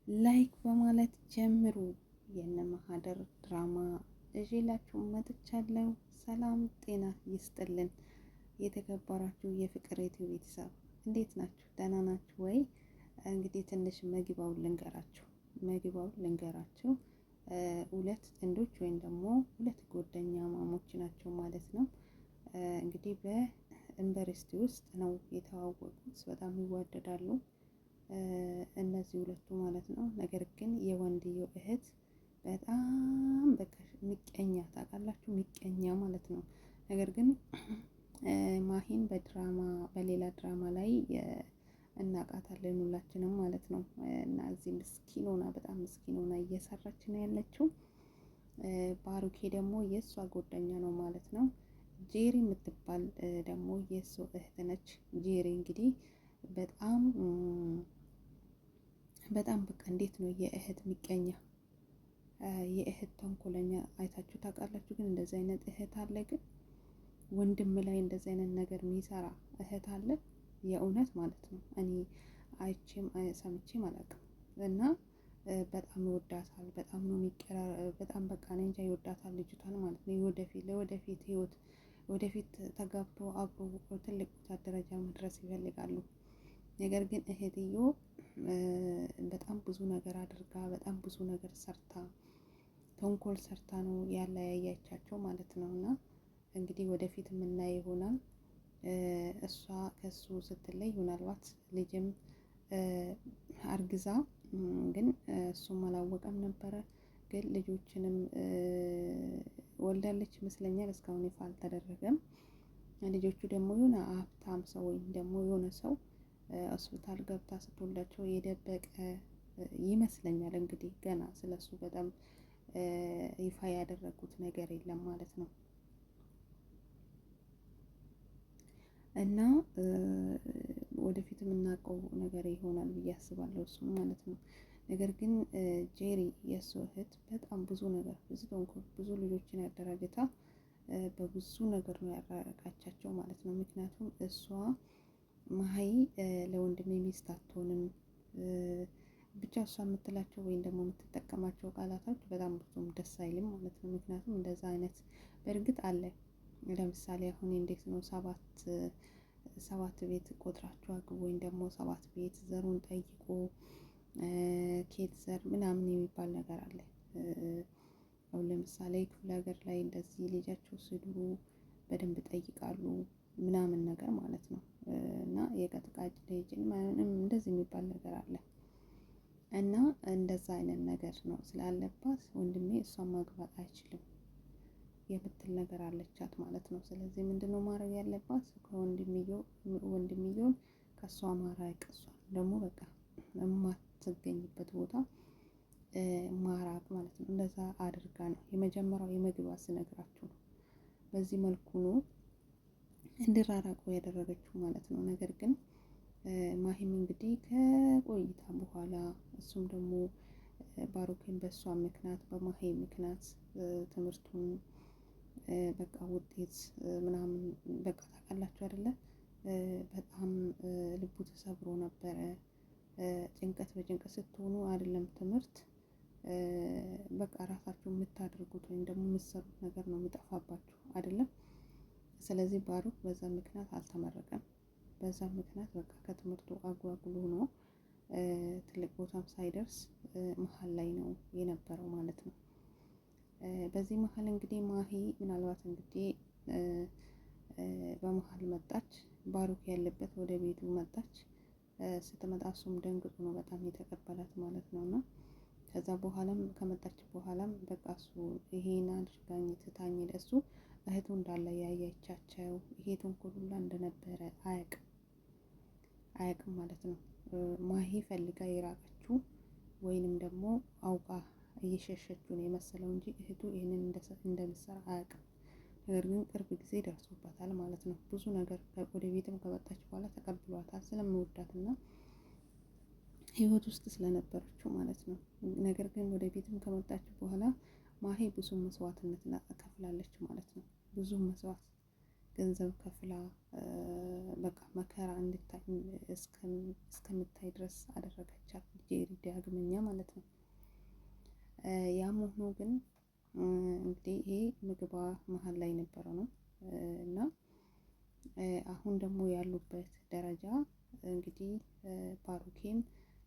ላይክ በማለት ጀምሩ። የነ ማህደር ድራማ እዤላችሁ መጥቻለሁ። ሰላም ጤና ይስጥልን። የተከበራችሁ የፍቅር ዩቲዩብ ቤተሰብ እንዴት ናችሁ? ደህና ናችሁ ወይ? እንግዲህ ትንሽ መግቢያውን ልንገራችሁ። ሁለት ጥንዶች ወይም ደግሞ ሁለት ጓደኛ ማሞች ናቸው ማለት ነው። እንግዲህ በዩኒቨርሲቲ ውስጥ ነው የተዋወቁት። በጣም ይዋደዳሉ እነዚህ ሁለቱ ማለት ነው። ነገር ግን የወንድየው እህት በጣም በቃ ምቀኛ፣ ታውቃላችሁ፣ ምቀኛ ማለት ነው። ነገር ግን ማሂን በሌላ ድራማ ላይ እናቃታለን ሁላችንም ማለት ነው። እና እዚህ ምስኪን ሆና በጣም ምስኪን ሆና እየሰራች ነው ያለችው። ባሩኬ ደግሞ የእሷ ጓደኛ ነው ማለት ነው። ጄሪ የምትባል ደግሞ የእሱ እህት ነች። ጄሪ እንግዲህ በጣም በቃ እንዴት ነው የእህት ምቀኛ፣ የእህት ተንኮለኛ አይታችሁ ታውቃላችሁ? ግን እንደዚህ አይነት እህት አለ? ግን ወንድም ላይ እንደዚህ አይነት ነገር የሚሰራ እህት አለ? የእውነት ማለት ነው። እኔ አይቼም ሰምቼም አላውቅም። እና በጣም ይወዳታል፣ በጣም ነው በጣም በቃ እኔ እንጃ ይወዳታል ልጅቷን ማለት ነው። ለወደፊት ህይወት ወደፊት ተጋብቶ አብሮ ትልቅ ቦታ ደረጃ መድረስ ይፈልጋሉ። ነገር ግን እህትዮ በጣም ብዙ ነገር አድርጋ፣ በጣም ብዙ ነገር ሰርታ፣ ተንኮል ሰርታ ነው ያለያያቻቸው ማለት ነው። እና እንግዲህ ወደፊት የምናየው ይሆናል። እሷ ከሱ ስትለይ ምናልባት ልጅም አርግዛ፣ ግን እሱም አላወቀም ነበረ። ግን ልጆችንም ወልዳለች ይመስለኛል። እስካሁን ይፋ አልተደረገም። ልጆቹ ደግሞ የሆነ ሀብታም ሰው ወይም ደግሞ የሆነ ሰው ሆስፒታል ገብታ ስትወልዳቸው የደበቀ ይመስለኛል። እንግዲህ ገና ስለሱ በጣም ይፋ ያደረጉት ነገር የለም ማለት ነው። እና ወደፊት የምናውቀው ነገር ይሆናል ብዬ አስባለሁ እሱም ማለት ነው። ነገር ግን ጄሪ የእሱ እህት በጣም ብዙ ነገር ብዙ ልጆችን ያደራጅታ በብዙ ነገር ነው ያራረቃቻቸው ማለት ነው። ምክንያቱም እሷ ማሂ ለወንድሜ ሚስት አትሆንም፣ ብቻ እሷ የምትላቸው ወይም ደግሞ የምትጠቀማቸው ቃላቶች በጣም ብዙም ደስ አይልም ማለት ነው። ምክንያቱም እንደዛ አይነት በእርግጥ አለ። ለምሳሌ አሁን እንዴት ነው ሰባት ቤት ቆጥራችሁ አግቡ ወይም ደግሞ 7 ቤት ዘሩን ጠይቆ ኬት ዘር ምናምን የሚባል ነገር አለ። አሁን ለምሳሌ ክፍለ ሀገር ላይ እንደዚህ ልጃቸው ስድሩ በደንብ ጠይቃሉ ምናምን ነገር ማለት ነው። እና የቀጥቃጭ ልጅ ምናምን እንደዚህ የሚባል ነገር አለ። እና እንደዛ አይነት ነገር ነው ስላለባት ወንድሜ እሷን ማግባት አይችልም የምትል ነገር አለቻት ማለት ነው። ስለዚህ ምንድነው ማድረግ ያለባት? ወንድምየውን ከእሷ ማራቅ፣ እሷን ደግሞ በቃ የማትገኝበት ቦታ ማራቅ ማለት ነው። እንደዛ አድርጋ ነው የመጀመሪያው የመግባት ስነግራችሁ ነው። በዚህ መልኩ ነው እንዲራራቁ ያደረገችው ማለት ነው። ነገር ግን ማሂም እንግዲህ ከቆይታ በኋላ እሱም ደግሞ ባሩኬን በእሷ ምክንያት በማሂ ምክንያት ትምህርቱን በቃ ውጤት ምናምን በቃ ታውቃላችሁ አይደለ? በጣም ልቡ ተሰብሮ ነበረ። ጭንቀት በጭንቀት ስትሆኑ አይደለም ትምህርት በቃ ራሳችሁ የምታደርጉት ወይም ደግሞ የምትሰሩት ነገር ነው የሚጠፋባችሁ አይደለም? ስለዚህ ባሩክ በዛ ምክንያት አልተመረቀም። በዛ ምክንያት በቃ ከትምህርቱ አጓጉሎ ነው ትልቅ ቦታም ሳይደርስ መሀል ላይ ነው የነበረው ማለት ነው። በዚህ መሀል እንግዲህ ማሂ ምናልባት እንግዲህ በመሀል መጣች፣ ባሩክ ያለበት ወደ ቤቱ መጣች። ስትመጣ እሱም ደንግጦ ነው በጣም የተቀበላት ማለት ነው። እና ከዛ በኋላም ከመጣች በኋላም በቃ እሱ ይሄን አድርጋኝ ትታኝ ለሱ እህቱ እንዳለ ያያቻቸው ይሄ ተንኮል ሁላ እንደነበረ አያውቅም ማለት ነው። ማሂ ፈልጋ የራቀችው ወይንም ደግሞ አውቃ እየሸሸችው ነው የመሰለው እንጂ እህቱ ይህንን እንደምትሰራ አያውቅም። ነገር ግን ቅርብ ጊዜ ደርሶባታል ማለት ነው። ብዙ ነገር ወደ ቤትም ከመጣች በኋላ ተቀብሏታል ስለምወዳትና ህይወት ውስጥ ስለነበረችው ማለት ነው። ነገር ግን ወደ ቤትም ከመጣች በኋላ ማሂ ብዙ መስዋዕትነት ከፍላለች ማለት ነው። ብዙ መስዋዕት ገንዘብ ከፍላ በቃ መከራ እንድታይ እስከምታይ ድረስ አደረገቻት ጄሪ ዳግመኛ ማለት ነው። ያም ሆኖ ግን እንግዲህ ይሄ ምግቧ መሀል ላይ ነበረ ነው እና አሁን ደግሞ ያሉበት ደረጃ እንግዲህ ባሩኬም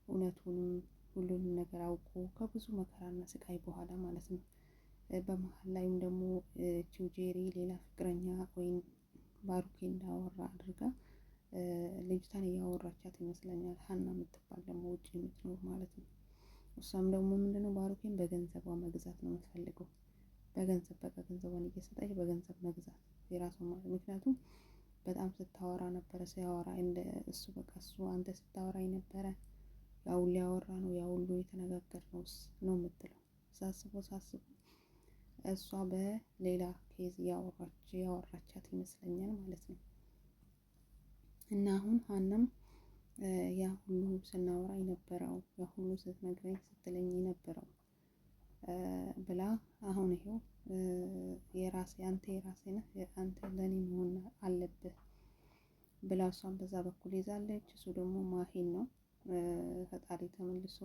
እውነቱንም ሁሉንም ነገር አውቆ ከብዙ መከራና ስቃይ በኋላ ማለት ነው። በመሀል ላይም ደግሞ ጄሪ ሌላ ፍቅረኛ ወይም ባሩኬ እንዳወራ አድርጋ ልጅቷን እያወራቻት ይመስለኛል። ሀና የምትባል ደግሞ ውጭ የምትኖር ማለት ነው። እሷም ደግሞ ምንድነው ባሩኬን በገንዘቧ መግዛት ነው የምትፈልገው። በገንዘብ በቃ ገንዘቧን እየሰጠች በገንዘብ መግዛት የራሷ ማለት ምክንያቱም በጣም ስታወራ ነበረ ሲያወራ እንደ እሱ በቃ እሱ አንተ ስታወራኝ ነበረ ያው ሊያወራ ነው ያው ሁሉ የተነጋገርነውስ ነው የምትለው። ሳስበው እሷ በሌላ ኬዝ ያወራቻት ይመስለኛል ማለት ነው። እና አሁን ሀናም ያ ሁሉ ስናወራ የነበረው ያ ሁሉ ስትነግረኝ ስትለኝ የነበረው ብላ አሁን ይሄው አንተ የራሴ ነህ አንተ ለኔ መሆን አለብህ ብላ እሷን በዛ በኩል ይዛለች። እሱ ደግሞ ማሂን ነው ፈጣሪ ተመልሶ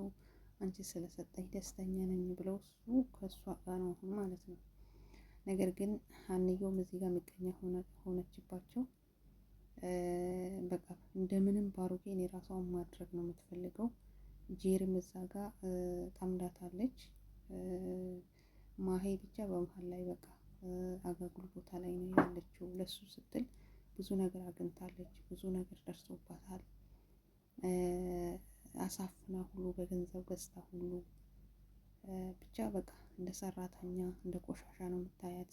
አንቺ ስለሰጠኝ ደስተኛ ነኝ ብለው እሱ ከእሷ ጋር ነው አሁን ማለት ነው። ነገር ግን ሀንዮም እዚህ ጋር ምቀኛ ሆነችባቸው። በቃ እንደምንም ባሩኬን የራሷን ማድረግ ነው የምትፈልገው። ጄሪም እዛ ጋር ጠምዳታለች። ማሄ ብቻ በመሀል ላይ በቃ አጋጉል ቦታ ላይ ነው ያለችው። ለሱ ስትል ብዙ ነገር አግኝታለች፣ ብዙ ነገር ደርሶባታል። አሳፍና ሁሉ በገንዘብ ገዝታ ሁሉ ብቻ በቃ እንደ ሰራተኛ እንደ ቆሻሻ ነው የምታያት።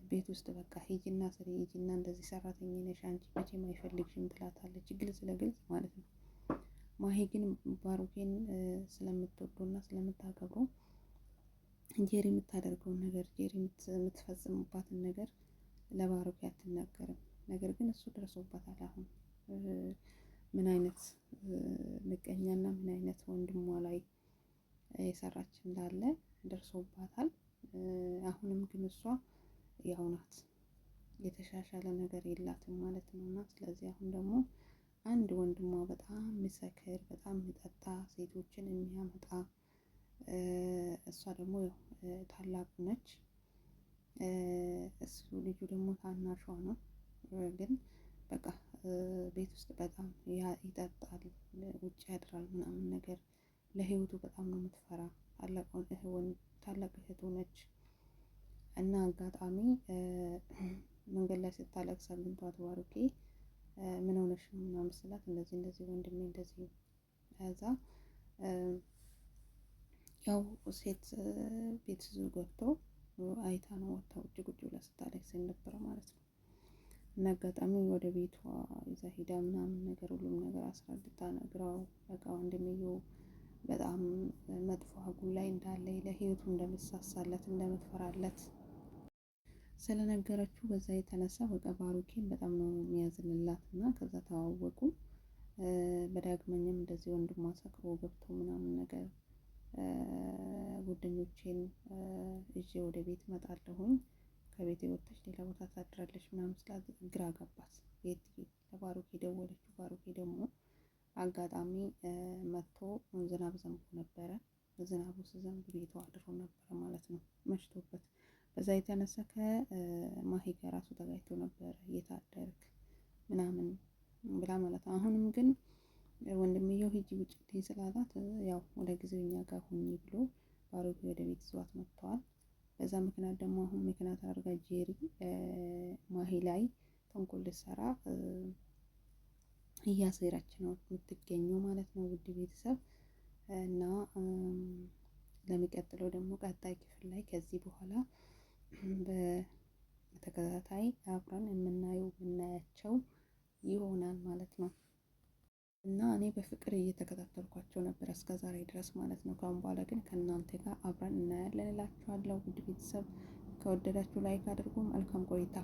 ቤት ውስጥ በቃ ሂጂና ስሪ፣ ሂጂና እንደዚህ ሰራተኛ ነሽ አንቺ መቼም አይፈልግሽም ትላታለች፣ ግልጽ ለግልጽ ማለት ነው። ማሄ ግን ባሩኬን ስለምትወደውና ስለምታከብረው ጄሪ የምታደርገውን ነገር ጄሪ የምትፈጽምባትን ነገር ለባሩኬ አትናገርም። ነገር ግን እሱ ደርሶበታል። አሁን ምን አይነት ምቀኛና ምን አይነት ወንድሟ ላይ የሰራች እንዳለ ደርሶባታል። አሁንም ግን እሷ ያው ናት፣ የተሻሻለ ነገር የላትም ማለት ነው። እና ስለዚህ አሁን ደግሞ አንድ ወንድሟ በጣም የሚሰክር በጣም የሚጠጣ ሴቶችን የሚያመጣ እሷ ደግሞ ታላቁ ነች። እሱ ልጁ ደግሞ ታናሿ ነው። ግን በቃ ቤት ውስጥ በጣም ይጠጣል፣ ውጭ ያድራል ምናምን ነገር ለህይወቱ በጣም ነው የምትፈራ። ታላቅ እህቱ ነች እና አጋጣሚ መንገድ ላይ ስታለቅስ አግኝቷት ባሩኬ ምን ሆነሽ ነው ምናምን ስላት እንደዚህ እንደዚህ ወንድሜ እንደዚህ ከዛ ያው ሴት ቤት ገብቶ አይታ ነው ወጥታ ውጭ ቁጭ ብላ ስታለቅስ ነበረ ማለት ነው። እና አጋጣሚ ወደ ቤቷ ይዛ ሄዳ ምናምን ነገር ሁሉም ነገር አስረድታ ነግራው በቃ ወንድምየው በጣም መጥፎ አጉል ላይ እንዳለ ለህይወቱ እንደምትሳሳለት እንደምትፈራለት ስለነገረችው በዛ የተነሳ በቃ ባሩኬን በጣም ነው የሚያዝንላት እና ከዛ ተዋወቁ። በዳግመኛም እንደዚህ ወንድሟ ሰክሮ ገብቶ ምናምን ነገር ጓደኞቼን ይዤ ወደ ቤት እመጣለሁኝ ከቤት ወጥተሽ ሌላ ቦታ ታድራለች ምናምን ስላት ግራ ገባት። ቤት ለባሩኬ ደወለችው። ባሩኬ ደግሞ አጋጣሚ መጥቶ ዝናብ ዘንቦ ነበረ። ዝናቡ ሲዘንብ ቤቷ አድሮ ነበረ ማለት ነው መሽቶበት። በዛ የተነሳ ከማሂ ጋር ራሱ ተጋጭቶ ነበረ የታደርክ ምናምን ብላ ማለት ነው። አሁንም ግን ወንድምየው ሂጂ ውጭልኝ ስላላት ያው ወደ ጊዜው እኛ ጋር ሁኚ ብሎ ባሩኬ ወደ ቤት ይዟት መጥተዋል። በዛ ምክንያት ደግሞ አሁን ምክንያት አድርጋ ጄሪ ማሂ ላይ ተንኮል ልትሰራ እያሴረች ነው የምትገኘው ማለት ነው። ውድ ቤተሰብ እና ለሚቀጥለው ደግሞ ቀጣይ ክፍል ላይ ከዚህ በኋላ በተከታታይ አብረን የምናያቸው ይሆናል ማለት ነው። እና እኔ በፍቅር እየተከታተልኳቸው ነበር እስከ ዛሬ ድረስ ማለት ነው። ካሁን በኋላ ግን ከእናንተ ጋር አብረን እናያለን እላችኋለሁ። ውድ ቤተሰብ ከወደዳችሁ ላይክ አድርጉ። መልካም ቆይታ